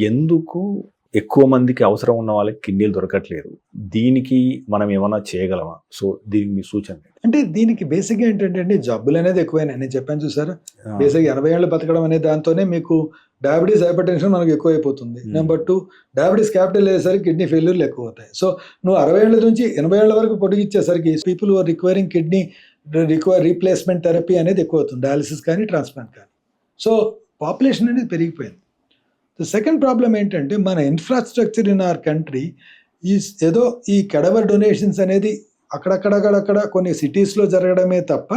ఎందుకు ఎక్కువ మందికి అవసరం ఉన్న వాళ్ళకి కిడ్నీలు దొరకట్లేదు? దీనికి మనం ఏమన్నా చేయగలమా? సో, దీనికి మీ సూచన ఏంటి? అంటే దీనికి బేసిక్‌గా ఏంటంటే అండి, జబ్బులు అనేది ఎక్కువైనాయి. నేను చెప్పాను చూసారా? ఆ! బేసిక్‌గా 80 ఏళ్ళు బతకడం అనే దాంతోనే మీకు డయాబెటిస్, హైపర్‌టెన్షన్ మనకు ఎక్కువైపోతుంది. నెంబర్ 2 డయాబెటిస్ క్యాపిటల్ అయ్యేసరికి కిడ్నీ ఫెయిల్యూర్‌లు ఎక్కువవుతాయి. సో, నువ్వు 60 ఏళ్ల నుంచి 80 ఏళ్ల వరకు పొడిగిచ్చేసరికి people who are requiring kidney replacement therapy అనేది ఎక్కువవుతుంది. డయాలిసిస్ కానీ, ట్రాన్స్‌ప్లాంట్ కానీ. సో, పాపులేషన్ అనేది పెరిగిపోయింది. ద సెకండ్ ప్రాబ్లమ్ ఏంటంటే మన ఇన్‌ఫ్రాస్ట్రక్చర్ ఇన్ అవర్ కంట్రీ ఏదో ఈ కెడవర్ డొనేషన్స్ అనేది అక్కడక్కడ కొన్ని సిటీస్‌లో జరగడమే తప్ప,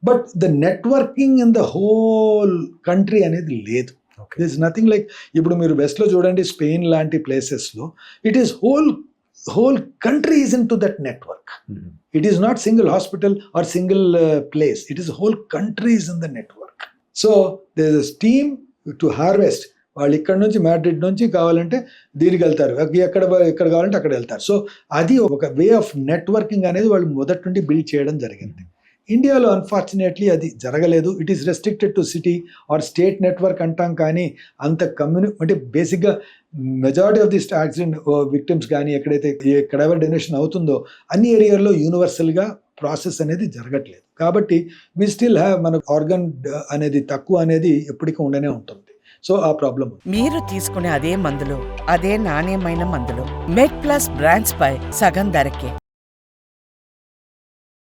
but the networking in the whole country అనేది లేదు. ఓకే. దిస్ నథింగ్ లైక్ ఇప్పుడు మీరు వెస్ట్‌లో చూడండి, స్పెయిన్ లాంటి ప్లేసెస్‌లో it is whole country is into that network. Hmm. It is not single hospital or single place. It is whole country is in the network. So there is team to harvest. వాళ్ళు ఇక్కడ నుంచి Madrid నుంచి కావాలంటే దీనికి వెళ్తారు, ఎక్కడ కావాలంటే అక్కడ వెళ్తారు. సో అది ఒక వే ఆఫ్ నెట్వర్కింగ్ అనేది వాళ్ళు మొదటి నుండి బిల్డ్ చేయడం జరిగింది. ఇండియాలో అన్ఫార్చునేట్లీ అది జరగలేదు. It is restricted to city or state network అంటాం, కానీ అంత అంటే బేసిక్గా majority of the accident victims కానీ ఎక్కడైతే కెడవర్ డొనేషన్ అవుతుందో అన్ని ఏరియాల్లో యూనివర్సల్గా ప్రాసెస్ అనేది జరగట్లేదు. కాబట్టి వి స్టిల్ హ్యావ్ మన ఆర్గన్ అనేది తక్కువ అనేది ఎప్పటికీ ఉండనే ఉంటుంది. సో ఆ ప్రాబ్లం మీరు తీసుకునే అదే మందులు, అదే నాణ్యమైన మందులు మెడ్ ప్లస్ బ్రాండ్స్ పై సగం ధరకే.